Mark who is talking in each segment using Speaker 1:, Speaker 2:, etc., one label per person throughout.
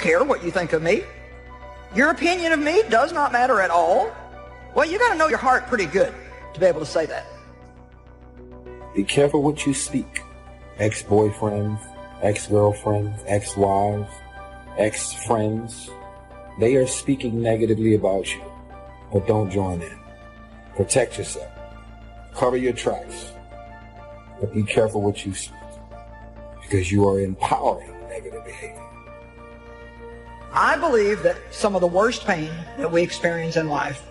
Speaker 1: care what you think of me. Your opinion of me does not matter at all. Well, you got to know your heart pretty good to be able to say that.
Speaker 2: Be careful what you speak. Ex-boyfriends, ex-girlfriends, ex-wives, ex-friends. They are speaking negatively about you, but don't join in. Protect yourself. Cover your tracks. But be careful what you speak, because you are empowering negative behavior.
Speaker 1: I believe that some of the worst pain that we experience in life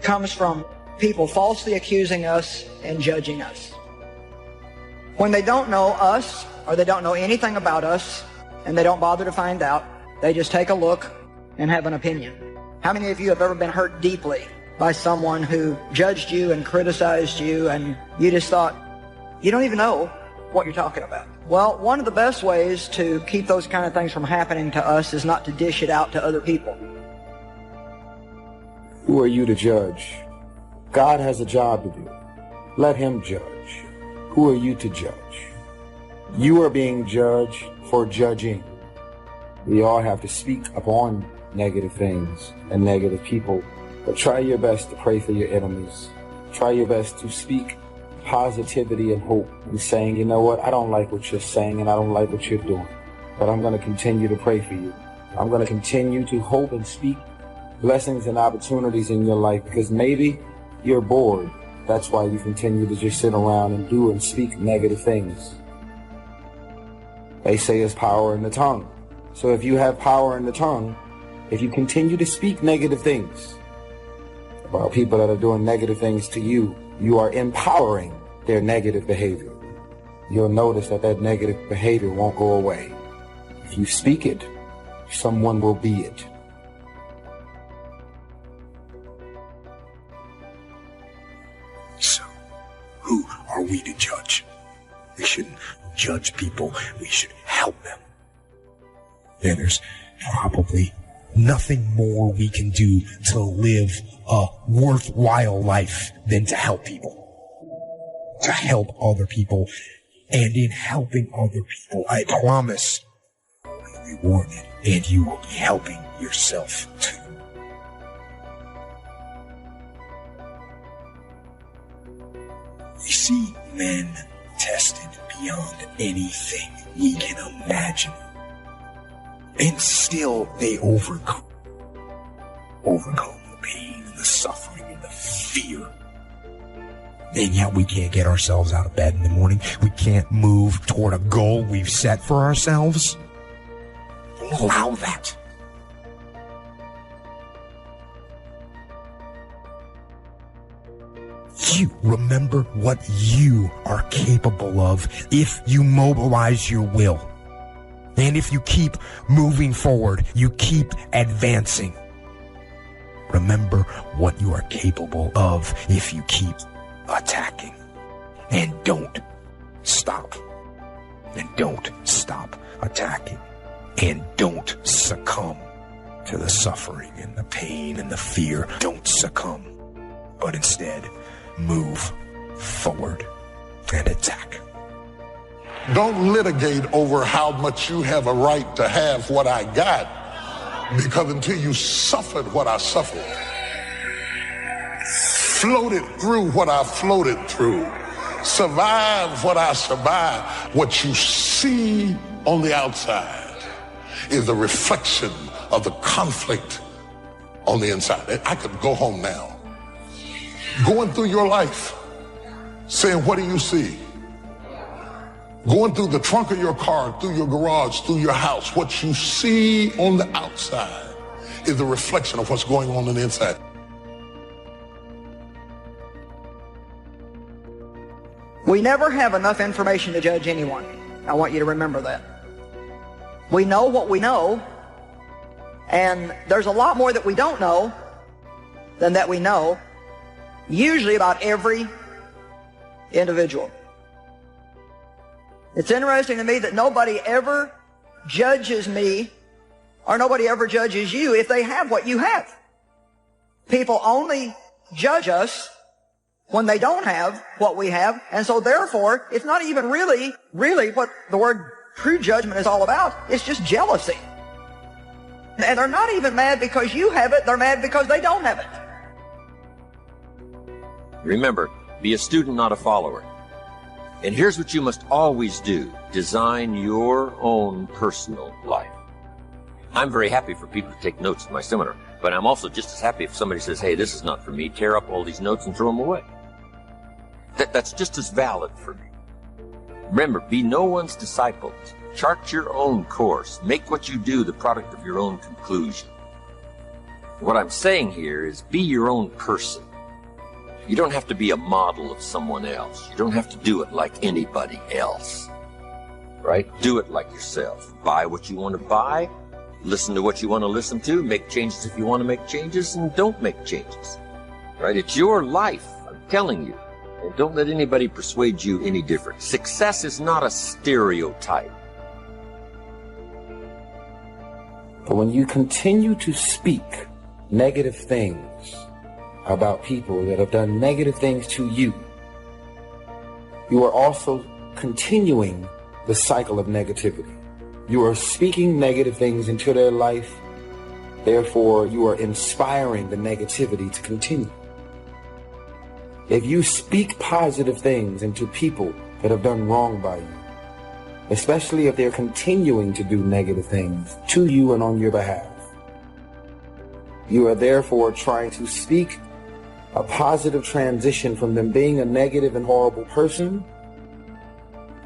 Speaker 1: comes from people falsely accusing us and judging us. When they don't know us, or they don't know anything about us, and they don't bother to find out, they just take a look and have an opinion. How many of you have ever been hurt deeply by someone who judged you and criticized you, and you just thought, you don't even know what you're talking about? Well, one of the best ways to keep those kind of things from happening to us is not to dish it out to other people.
Speaker 2: Who are you to judge? God has a job to do. Let him judge. Who are you to judge? You are being judged for judging. We all have to speak upon negative things and negative people, but try your best to pray for your enemies. Try your best to speak positivity and hope and saying, you know what, I don't like what you're saying and I don't like what you're doing, but I'm going to continue to pray for you. I'm going to continue to hope and speak blessings and opportunities in your life, because maybe you're bored. That's why you continue to just sit around and do and speak negative things. They say there's power in the tongue. So if you have power in the tongue, if you continue to speak negative things about people that are doing negative things to you, you are empowering their negative behavior. You'll notice that that negative behavior won't go away. If you speak it, someone will be it.
Speaker 3: So, who are we to judge? We shouldn't judge people. We should help them. And there's probably nothing more we can do to live a worthwhile life than to help people. To help other people. And in helping other people, I promise you'll be rewarded, and you will be helping yourself too. We see men tested beyond anything we can imagine. And still they overcome the pain and the suffering and the fear. And yet we can't get ourselves out of bed in the morning. We can't move toward a goal we've set for ourselves. Don't allow that. You remember what you are capable of if you mobilize your will. And if you keep moving forward, you keep advancing. Remember what you are capable of if you keep attacking. And don't stop. And don't stop attacking. And don't succumb to the suffering and the pain and the fear. Don't succumb, but instead move forward and attack.
Speaker 4: Don't litigate over how much you have a right to have what I got, because until you suffered what I suffered, floated through what I floated through, survived what I survived, what you see on the outside is a reflection of the conflict on the inside. I could go home now, going through your life, saying, what do you see? Going through the trunk of your car, through your garage, through your house, what you see on the outside is a reflection of what's going on the inside.
Speaker 1: We never have enough information to judge anyone. I want you to remember that. We know what we know, and there's a lot more that we don't know than that we know, usually about every individual. It's interesting to me that nobody ever judges me, or nobody ever judges you if they have what you have. People only judge us when they don't have what we have, and so therefore, it's not even really what the word true judgment is all about. It's just jealousy. And they're not even mad because you have it, they're mad because they don't have it.
Speaker 5: Remember, be a student, not a follower. And here's what you must always do. Design your own personal life. I'm very happy for people to take notes in my seminar, but I'm also just as happy if somebody says, hey, this is not for me, tear up all these notes and throw them away. That's just as valid for me. Remember, be no one's disciple. Chart your own course. Make what you do the product of your own conclusion. What I'm saying here is be your own person. You don't have to be a model of someone else. You don't have to do it like anybody else. Right? Do it like yourself. Buy what you want to buy. Listen to what you want to listen to. Make changes if you want to make changes, and don't make changes. Right? It's your life. I'm telling you. And don't let anybody persuade you any different. Success is not a stereotype.
Speaker 2: But when you continue to speak negative things about people that have done negative things to you, you are also continuing the cycle of negativity. You are speaking negative things into their life. Therefore, you are inspiring the negativity to continue. If you speak positive things into people that have done wrong by you, especially if they're continuing to do negative things to you and on your behalf, you are therefore trying to speak a positive transition from them being a negative and horrible person.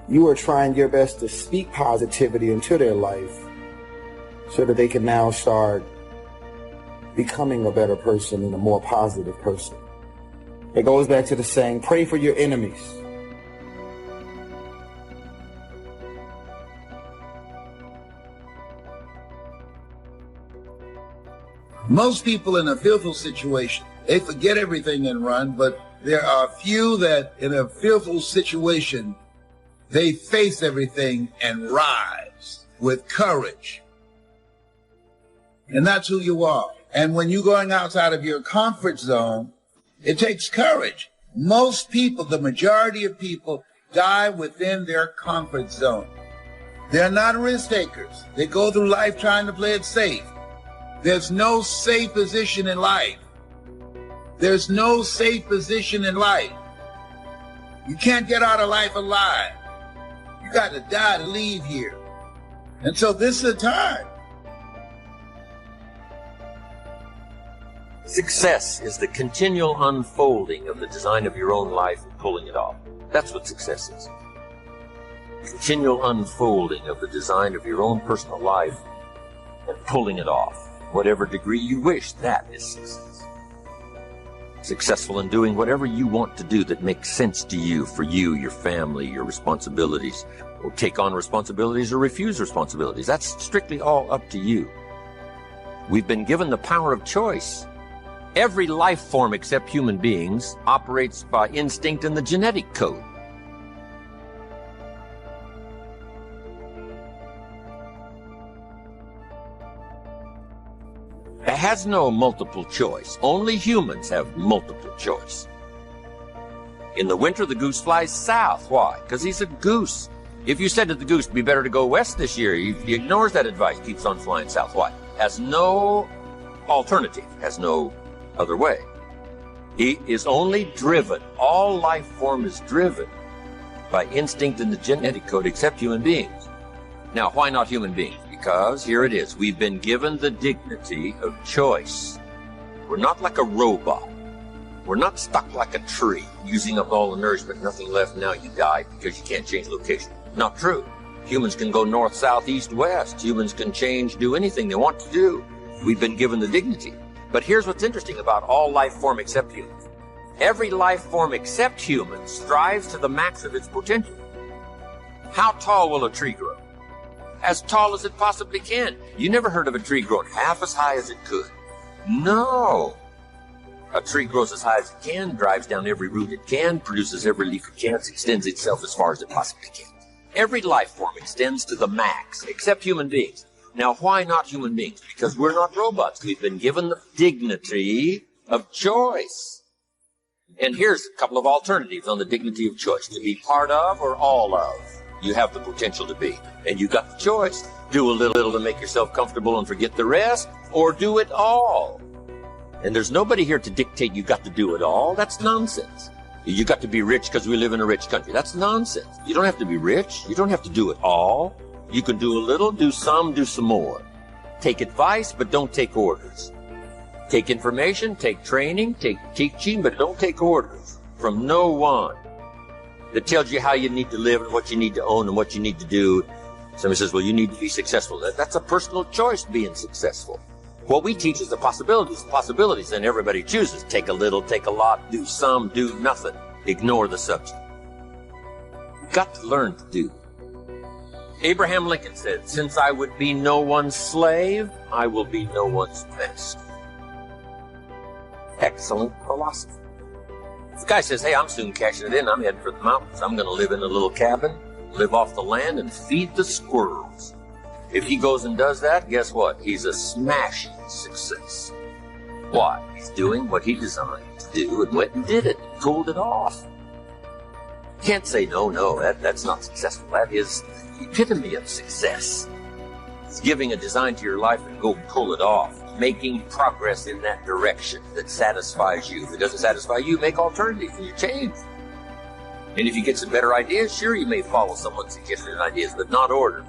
Speaker 2: You are trying your best to speak positivity into their life so that they can now start becoming a better person and a more positive person. It goes back to the saying, pray for your enemies.
Speaker 6: Most people in a fearful situation, they forget everything and run, but there are few that in a fearful situation, they face everything and rise with courage. And that's who you are. And when you're going outside of your comfort zone, it takes courage. Most people, the majority of people, die within their comfort zone. They're not risk takers. They go through life trying to play it safe. There's no safe position in life. There's no safe position in life. You can't get out of life alive. You got to die to leave here. And so this is a time.
Speaker 5: Success is the continual unfolding of the design of your own life and pulling it off. That's what success is. Continual unfolding of the design of your own personal life and pulling it off. Whatever degree you wish, that is success. Successful in doing whatever you want to do that makes sense to you, for you, your family, your responsibilities, or take on responsibilities or refuse responsibilities. That's strictly all up to you. We've been given the power of choice. Every life form except human beings operates by instinct in the genetic code. It has no multiple choice. Only humans have multiple choice. In the winter, the goose flies south. Why? Because he's a goose. If you said to the goose, it'd be better to go west this year, he ignores that advice, keeps on flying south. Why? Has no alternative, has no other way. He is only driven. All life form is driven by instinct in the genetic code except human beings. Now, why not human beings? Because here it is. We've been given the dignity of choice. We're not like a robot. We're not stuck like a tree, using up all the nourishment, nothing left, now you die because you can't change location. Not true. Humans can go north, south, east, west. Humans can change, do anything they want to do. We've been given the dignity. But here's what's interesting about all life form except humans. Every life form except humans strives to the max of its potential. How tall will a tree grow? As tall as it possibly can. You never heard of a tree growing half as high as it could. No. A tree grows as high as it can, drives down every root it can, produces every leaf it can, extends itself as far as it possibly can. Every life form extends to the max, except human beings. Now, why not human beings? Because we're not robots. We've been given the dignity of choice. And here's a couple of alternatives on the dignity of choice. To be part of or all of. you have the potential to be. And you got the choice. Do a little to make yourself comfortable and forget the rest, or do it all. And there's nobody here to dictate you got to do it all. That's nonsense. You got to be rich because we live in a rich country. That's nonsense. You don't have to be rich. You don't have to do it all. You can do a little, do some more. Take advice, but don't take orders. Take information, take training, take teaching, but don't take orders from no one that tells you how you need to live and what you need to own and what you need to do. Somebody says, well, you need to be successful. That's a personal choice, being successful. What we teach is the possibilities, and everybody chooses. Take a little, take a lot, do some, do nothing. Ignore the subject. You've got to learn to do. Abraham Lincoln said, since I would be no one's slave, I will be no one's master. Excellent philosophy. If the guy says, hey, I'm soon cashing it in, I'm heading for the mountains, I'm going to live in a little cabin, live off the land, and feed the squirrels. If he goes and does that, guess what? He's a smashing success. Why? He's doing what he designed to do and went and did it, pulled it off. You can't say, no, that's not successful. That is the epitome of success. It's giving a design to your life and go pull it off, making progress in that direction that satisfies you. If it doesn't satisfy you, make alternatives and you change. And if you get some better ideas, sure, you may follow someone's suggested ideas, but not orders.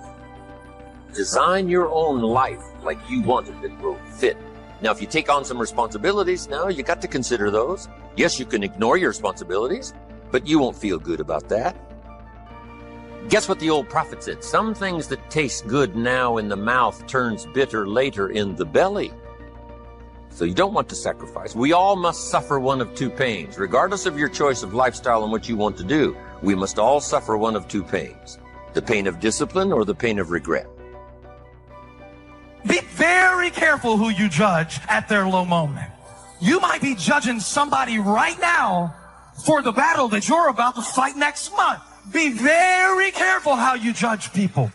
Speaker 5: Design your own life like you want it that will fit. Now, if you take on some responsibilities, now you got to consider those. Yes, you can ignore your responsibilities, but you won't feel good about that. Guess what the old prophet said? Some things that taste good now in the mouth turns bitter later in the belly. So you don't want to sacrifice. We all must suffer one of two pains. Regardless of your choice of lifestyle and what you want to do, we must all suffer one of two pains. The pain of discipline or the pain of regret.
Speaker 7: Be very careful who you judge at their low moment. You might be judging somebody right now for the battle that you're about to fight next month. Be very careful how you judge people.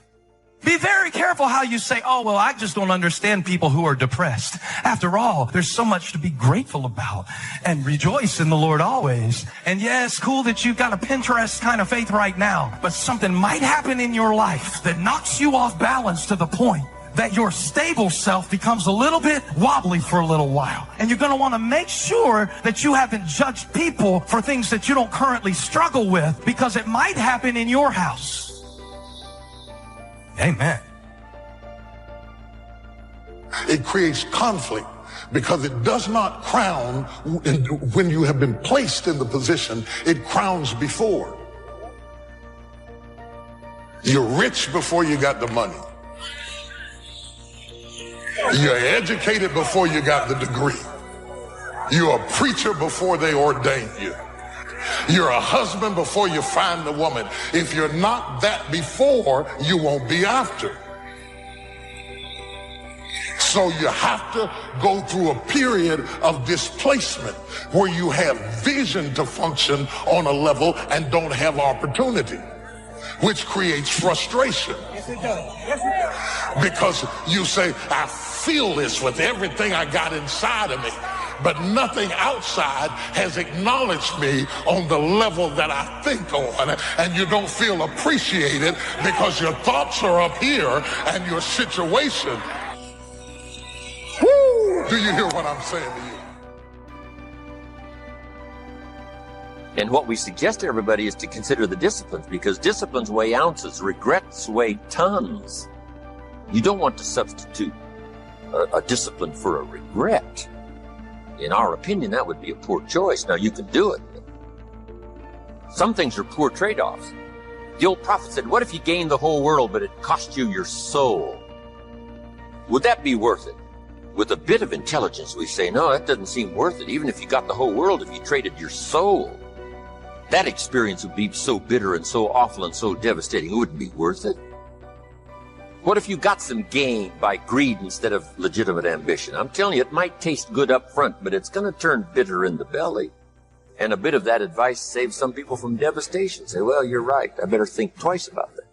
Speaker 7: Be very careful how you say, oh, well, I just don't understand people who are depressed. After all, there's so much to be grateful about, and rejoice in the Lord always. And yeah, it's cool that you've got a Pinterest kind of faith right now, but something might happen in your life that knocks you off balance to the point that your stable self becomes a little bit wobbly for a little while. And you're going to want to make sure that you haven't judged people for things that you don't currently struggle with, because it might happen in your house. Amen.
Speaker 4: It creates conflict because it does not crown when you have been placed in the position, it crowns before. You're rich before you got the money. You're educated before you got the degree. You're a preacher before they ordain you. You're a husband before you find the woman. If you're not that before, you won't be after. So you have to go through a period of displacement where you have vision to function on a level and don't have opportunity, which creates frustration.
Speaker 7: Yes, it does. Yes, it does.
Speaker 4: Because you say, I feel this with everything I got inside of me, but nothing outside has acknowledged me on the level that I think on, and you don't feel appreciated because your thoughts are up here and your situation. Woo! Do you hear what I'm saying to you?
Speaker 5: And what we suggest to everybody is to consider the disciplines, because disciplines weigh ounces, regrets weigh tons. You don't want to substitute a discipline for a regret. In our opinion, that would be a poor choice. Now, you can do it. Some things are poor trade-offs. The old prophet said, what if you gained the whole world, but it cost you your soul? Would that be worth it? With a bit of intelligence, we say, no, that doesn't seem worth it. Even if you got the whole world, if you traded your soul, that experience would be so bitter and so awful and so devastating, it wouldn't be worth it. What if you got some gain by greed instead of legitimate ambition? I'm telling you, it might taste good up front, but it's going to turn bitter in the belly. And a bit of that advice saves some people from devastation. Say, well, you're right. I better think twice about that.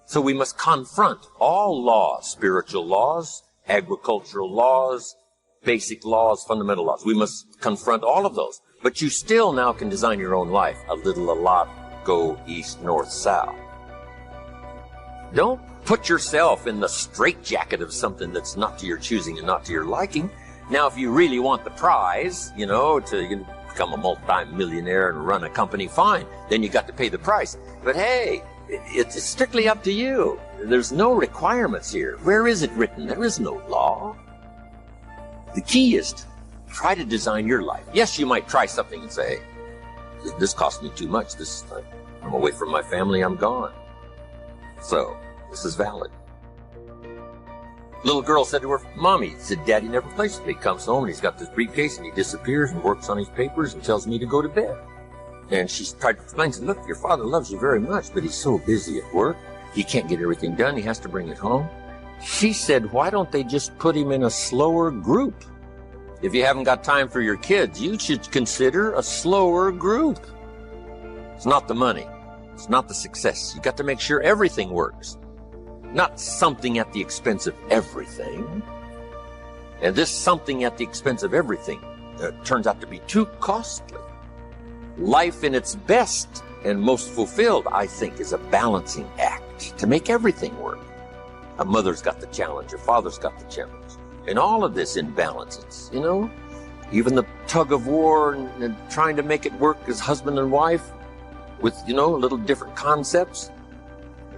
Speaker 5: So we must confront all laws, spiritual laws, agricultural laws, basic laws, fundamental laws. We must confront all of those. But you still now can design your own life. A little, a lot, go east, north, south. Don't put yourself in the straitjacket of something that's not to your choosing and not to your liking. Now, if you really want the prize, to become a multi-millionaire and run a company, fine. Then you got to pay the price. But hey, it's strictly up to you. There's no requirements here. Where is it written? There is no law. The key is to try to design your life. Yes, you might try something and say, hey, this cost me too much. I'm away from my family. I'm gone. So this is valid. Little girl said to her mommy, said, Daddy never plays with me. He comes home and he's got this briefcase and he disappears and works on his papers and tells me to go to bed. And she tried to explain, said, look, your father loves you very much, but he's so busy at work. He can't get everything done. He has to bring it home. She said, why don't they just put him in a slower group? If you haven't got time for your kids, you should consider a slower group. It's not the money. It's not the success. You got to make sure everything works. Not something at the expense of everything. And this something at the expense of everything turns out to be too costly. Life in its best and most fulfilled, I think, is a balancing act to make everything work. A mother's got the challenge, a father's got the challenge. And all of this imbalances, even the tug of war and trying to make it work as husband and wife with, little different concepts.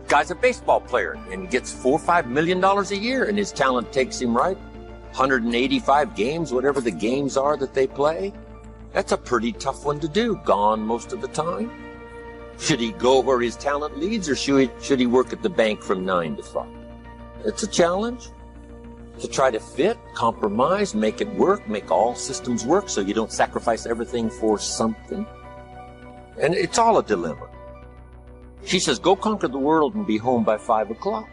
Speaker 5: Guy's a baseball player and gets $4 or $5 million a year, and his talent takes him 185 games, whatever the games are that they play. That's a pretty tough one to do, gone most of the time. Should he go where his talent leads, or should he work at the bank from 9 to 5? It's a challenge to try to fit, compromise, make it work, make all systems work so you don't sacrifice everything for something. And it's all a dilemma. She says, go conquer the world and be home by 5 o'clock.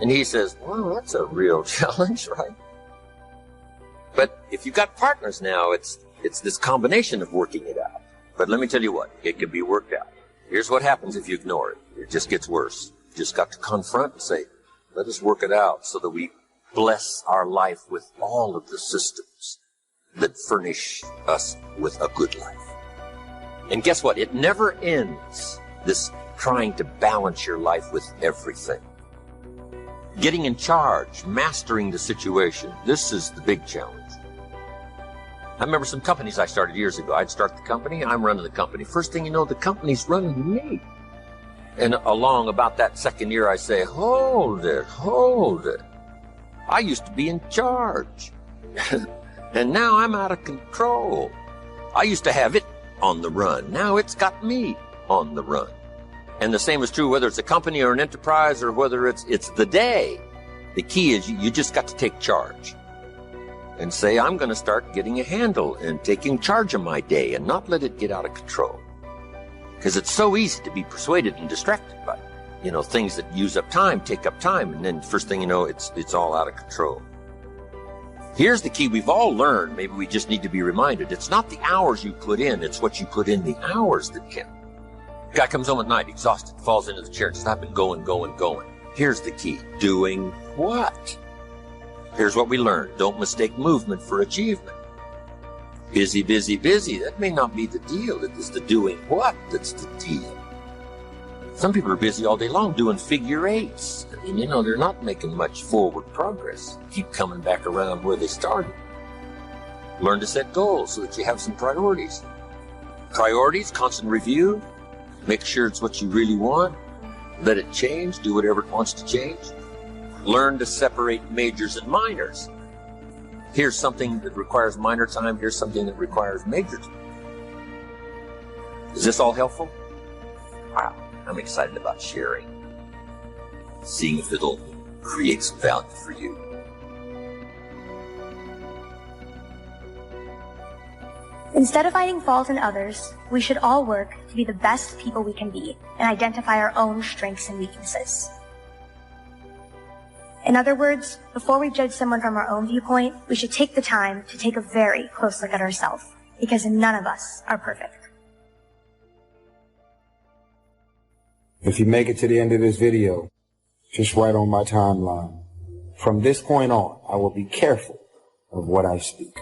Speaker 5: And he says, well, that's a real challenge, right? But if you've got partners now, it's this combination of working it out. But let me tell you what, it can be worked out. Here's what happens if you ignore it. It just gets worse. You just got to confront and say, let us work it out so that we bless our life with all of the systems that furnish us with a good life. And guess what? It never ends. This trying to balance your life with everything. Getting in charge, mastering the situation. This is the big challenge. I remember some companies I started years ago. I'd start the company, I'm running the company. First thing you know, the company's running me. And along about that second year, I say, hold it. I used to be in charge. And now I'm out of control. I used to have it on the run. Now it's got me on the run. And the same is true whether it's a company or an enterprise or whether it's the day. The key is you just got to take charge and say, I'm going to start getting a handle and taking charge of my day and not let it get out of control. Because it's so easy to be persuaded and distracted by, things that use up time, take up time. And then first thing you know, it's all out of control. Here's the key we've all learned. Maybe we just need to be reminded. It's not the hours you put in. It's what you put in the hours that count. Guy comes home at night, exhausted, falls into the chair and says, I've been going. Here's the key. Doing what? Here's what we learned. Don't mistake movement for achievement. Busy. That may not be the deal. It is the doing what that's the deal. Some people are busy all day long doing figure eights. And they're not making much forward progress. Keep coming back around where they started. Learn to set goals so that you have some priorities. Priorities, constant review. Make sure it's what you really want. Let it change. Do whatever it wants to change. Learn to separate majors and minors. Here's something that requires minor time. Here's something that requires major time. Is this all helpful? Wow, I'm excited about sharing. Seeing if it'll create some value for you.
Speaker 8: Instead of finding fault in others, we should all work to be the best people we can be and identify our own strengths and weaknesses. In other words, before we judge someone from our own viewpoint, we should take the time to take a very close look at ourselves, because none of us are perfect.
Speaker 2: If you make it to the end of this video, just write on my timeline. From this point on, I will be careful of what I speak.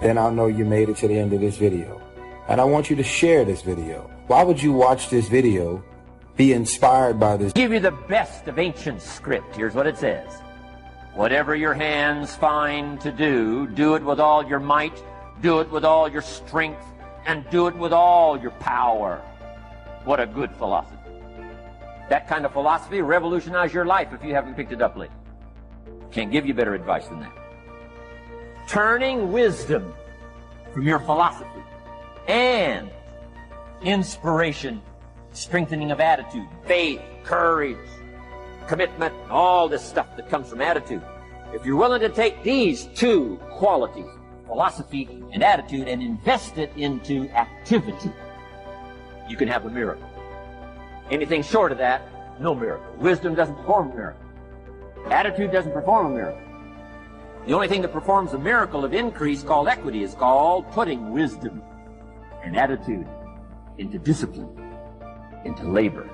Speaker 2: Then I'll know you made it to the end of this video. And I want you to share this video. Why would you watch this video Be inspired by this.
Speaker 5: Give you the best of ancient script. Here's what it says. Whatever your hands find to do, do it with all your might, do it with all your strength, and do it with all your power. What a good philosophy. That kind of philosophy will revolutionize your life if you haven't picked it up lately. Can't give you better advice than that. Turning wisdom from your philosophy and inspiration, strengthening of attitude, faith, courage, commitment, all this stuff that comes from attitude. If you're willing to take these two qualities, philosophy and attitude, and invest it into activity, you can have a miracle. Anything short of that, no miracle. Wisdom doesn't perform a miracle. Attitude doesn't perform a miracle. The only thing that performs a miracle of increase called equity is called putting wisdom and attitude into discipline, into labor.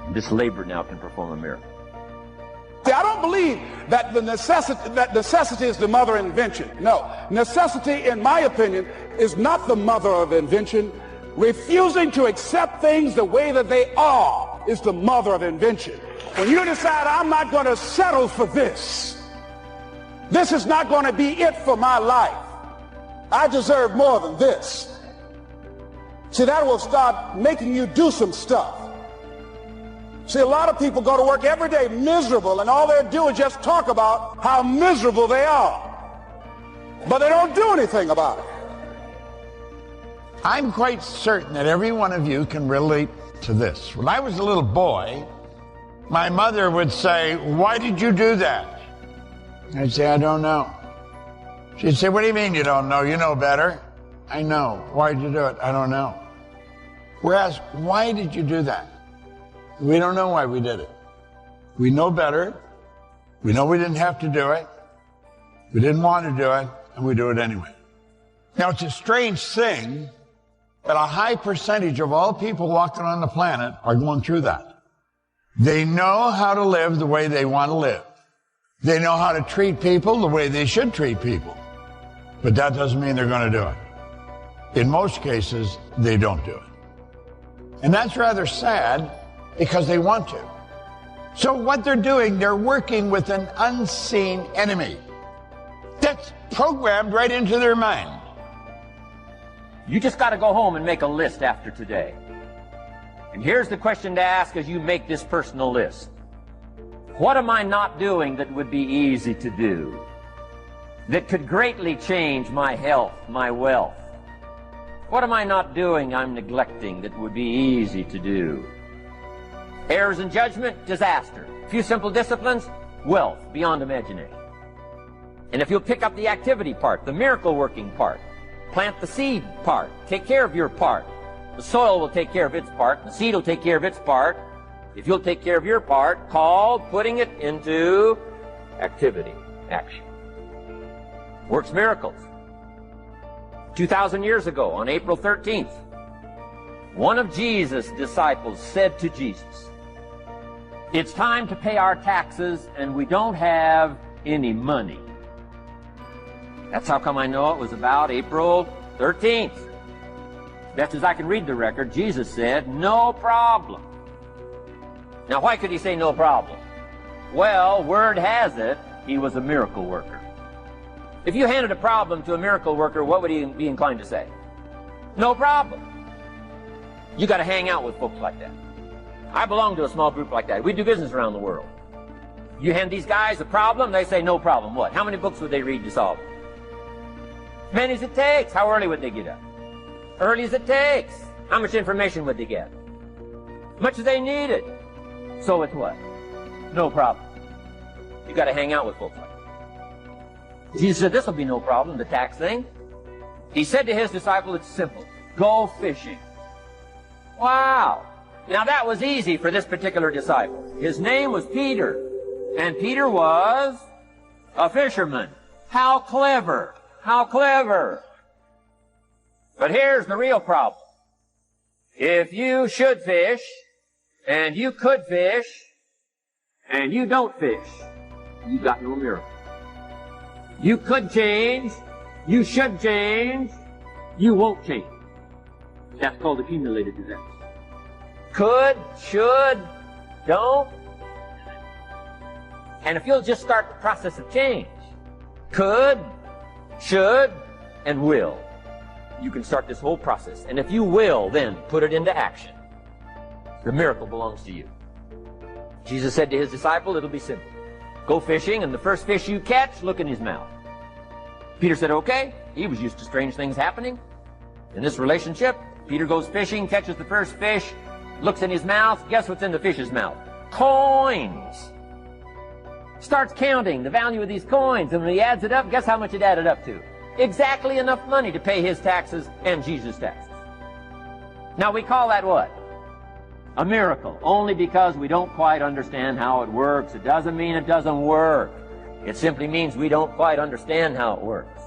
Speaker 5: And this labor now can perform a miracle.
Speaker 9: See, I don't believe that necessity is the mother of invention. No. Necessity, in my opinion, is not the mother of invention. Refusing to accept things the way that they are is the mother of invention. When you decide, I'm not going to settle for this. This is not going to be it for my life. I deserve more than this. See, that will start making you do some stuff. See, a lot of people go to work every day miserable, and all they do is just talk about how miserable they are. But they don't do anything about it.
Speaker 10: I'm quite certain that every one of you can relate to this. When I was a little boy, my mother would say, "Why did you do that?" I'd say, "I don't know." She'd say, "What do you mean you don't know? You know better." "I know." "Why did you do it?" "I don't know." Whereas, why did you do that? We don't know why we did it. We know better. We know we didn't have to do it. We didn't want to do it, and we do it anyway. Now, it's a strange thing that a high percentage of all people walking on the planet are going through that. They know how to live the way they want to live. They know how to treat people the way they should treat people. But that doesn't mean they're going to do it. In most cases, they don't do it. And that's rather sad because they want to. So what they're doing, they're working with an unseen enemy that's programmed right into their mind.
Speaker 5: You just got to go home and make a list after today. And here's the question to ask as you make this personal list. What am I not doing that would be easy to do? That could greatly change my health, my wealth? What am I not doing I'm neglecting that would be easy to do? Errors in judgment, disaster. A few simple disciplines, wealth beyond imagination. And if you'll pick up the activity part, the miracle working part, plant the seed part, take care of your part. The soil will take care of its part, the seed will take care of its part. If you'll take care of your part, called putting it into activity, action. Works miracles. 2,000 years ago, on April 13th, one of Jesus' disciples said to Jesus, "It's time to pay our taxes and we don't have any money." That's how come I know it was about April 13th. Best as I can read the record, Jesus said, "No problem." Now, why could he say no problem? Well, word has it, he was a miracle worker. If you handed a problem to a miracle worker, what would he be inclined to say? No problem. You got to hang out with folks like that. I belong to a small group like that. We do business around the world. You hand these guys a problem, they say no problem. What? How many books would they read to solve it? As many as it takes. How early would they get up? Early as it takes. How much information would they get? As much as they needed. So it's what? No problem. You got to hang out with folks like that. Jesus said, this will be no problem, the tax thing. He said to his disciple, it's simple. Go fishing. Wow. Now that was easy for this particular disciple. His name was Peter. And Peter was a fisherman. How clever. How clever. But here's the real problem. If you should fish, and you could fish, and you don't fish, you got no miracle. You could change, you should change, you won't change. That's called accumulated disaster. Could, should, don't. And if you'll just start the process of change, could, should, and will, you can start this whole process. And if you will, then put it into action. The miracle belongs to you. Jesus said to his disciple, it'll be simple. Go fishing, and the first fish you catch, look in his mouth. Peter said, okay. He was used to strange things happening. In this relationship, Peter goes fishing, catches the first fish, looks in his mouth. Guess what's in the fish's mouth? Coins. Starts counting the value of these coins, and when he adds it up, guess how much it added up to? Exactly enough money to pay his taxes and Jesus' taxes. Now we call that what? A miracle, only because we don't quite understand how it works. It doesn't mean it doesn't work. It simply means we don't quite understand how it works.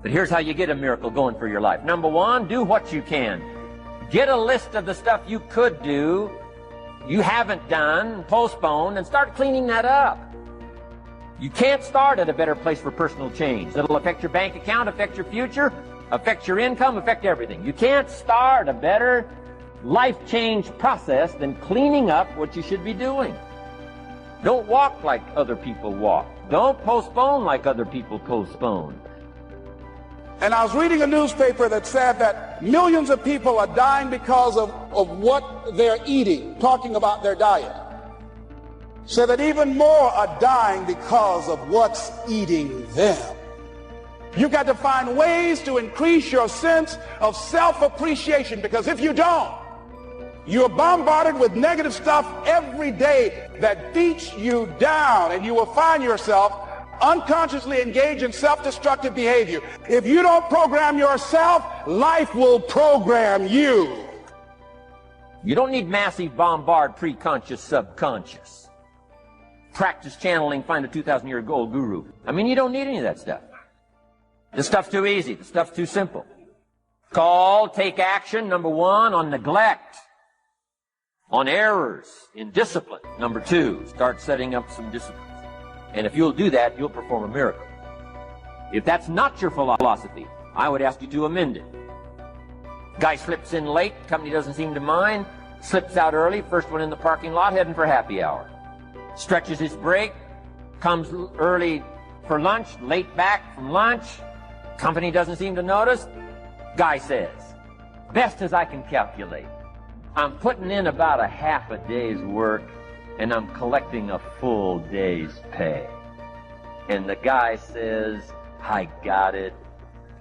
Speaker 5: But here's how you get a miracle going for your life. Number one, do what you can. Get a list of the stuff you could do, you haven't done, postponed, and start cleaning that up. You can't start at a better place for personal change. That'll affect your bank account, affect your future, affect your income, affect everything. You can't start a better life change process than cleaning up what you should be doing. Don't walk like other people walk. Don't postpone like other people postpone.
Speaker 9: And I was reading a newspaper that said that millions of people are dying because of what they're eating, talking about their diet. So that even more are dying because of what's eating them. You've got to find ways to increase your sense of self-appreciation, because if you don't, you're bombarded with negative stuff every day that beats you down, and you will find yourself unconsciously engaged in self-destructive behavior. If you don't program yourself, life will program you.
Speaker 5: You don't need massive bombard pre-conscious, subconscious. Practice channeling, find a 2,000-year-old guru. I mean, you don't need any of that stuff. This stuff's too easy. This stuff's too simple. Call, take action, number one, on neglect, on errors, in discipline. Number two, start setting up some disciplines. And if you'll do that, you'll perform a miracle. If that's not your philosophy, I would ask you to amend it. Guy slips in late, company doesn't seem to mind, slips out early, first one in the parking lot, heading for happy hour. Stretches his break, comes early for lunch, late back from lunch, company doesn't seem to notice. Guy says, best as I can calculate, I'm putting in about a half a day's work, and I'm collecting a full day's pay. And the guy says, I got it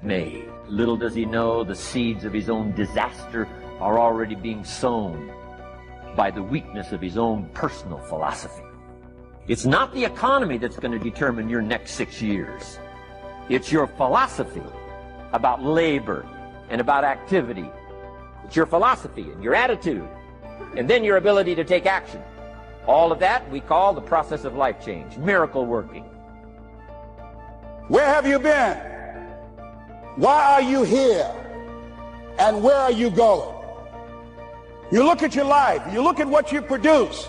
Speaker 5: made. Little does he know the seeds of his own disaster are already being sown by the weakness of his own personal philosophy. It's not the economy that's going to determine your next 6 years. It's your philosophy about labor and about activity. It's your philosophy and your attitude, and then your ability to take action. All of that we call the process of life change, miracle working.
Speaker 9: Where have you been? Why are you here? And where are you going? You look at your life, you look at what you produce.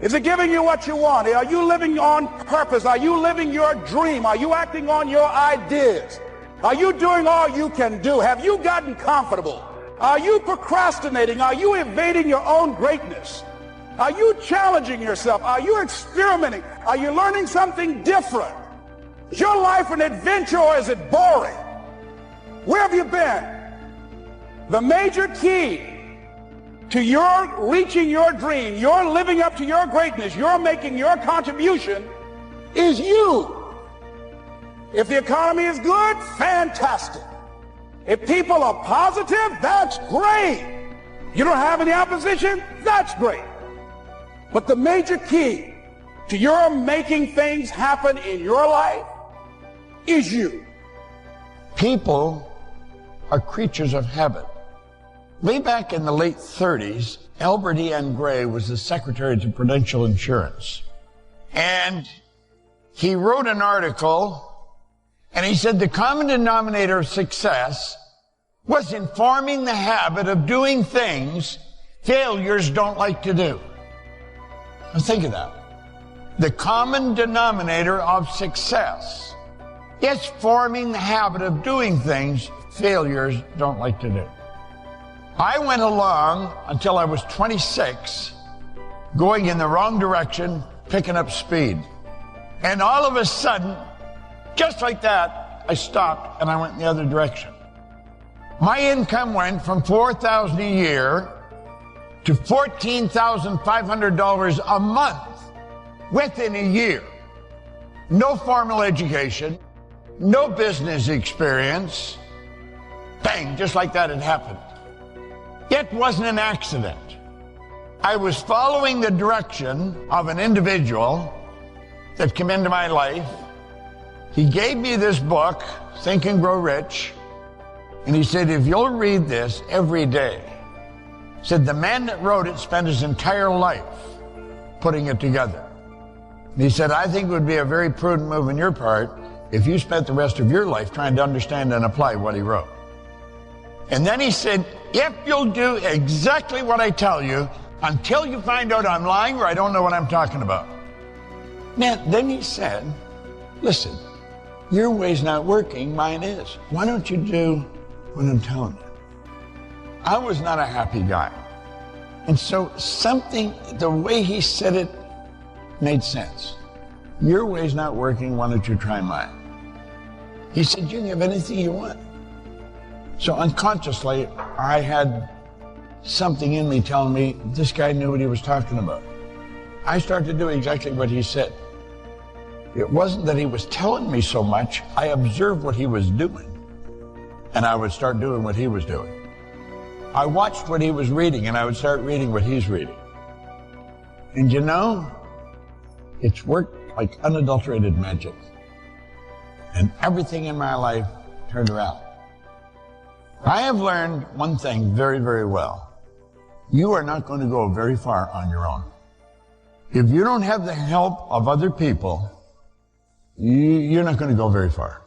Speaker 9: Is it giving you what you want? Are you living on purpose? Are you living your dream? Are you acting on your ideas? Are you doing all you can do? Have you gotten comfortable? Are you procrastinating? Are you evading your own greatness? Are you challenging yourself? Are you experimenting? Are you learning something different? Is your life an adventure, or is it boring? Where have you been? The major key to your reaching your dream, your living up to your greatness, your making your contribution is you. If the economy is good, fantastic. If people are positive, that's great. You don't have any opposition, that's great. But the major key to your making things happen in your life is you.
Speaker 10: People are creatures of habit. Way back in the late 30s, Albert E. N. Gray was the Secretary to Prudential Insurance. And he wrote an article, and he said the common denominator of success was in forming the habit of doing things failures don't like to do. Now think of that. The common denominator of success is forming the habit of doing things failures don't like to do. I went along until I was 26, going in the wrong direction, picking up speed. And all of a sudden, just like that, I stopped and I went in the other direction. My income went from $4,000 a year to $14,500 a month within a year. No formal education, no business experience. Bang, just like that it happened. It wasn't an accident. I was following the direction of an individual that came into my life. He gave me this book, Think and Grow Rich, and he said, if you'll read this every day, said the man that wrote it spent his entire life putting it together. And he said, I think it would be a very prudent move on your part if you spent the rest of your life trying to understand and apply what he wrote. And then he said, if you'll do exactly what I tell you, until you find out I'm lying or I don't know what I'm talking about. Man, then he said, listen, your way's not working, mine is. Why don't you do what I'm telling you? I was not a happy guy. And so something, the way he said it made sense. Your way's not working, why don't you try mine? He said, you can have anything you want. So unconsciously, I had something in me telling me this guy knew what he was talking about. I started to do exactly what he said. It wasn't that he was telling me so much. I observed what he was doing, and I would start doing what he was doing. I watched what he was reading, and I would start reading what he's reading. And you know, it's worked like unadulterated magic. And everything in my life turned around. I have learned one thing very, very well. You are not going to go very far on your own. If you don't have the help of other people, you're not going to go very far.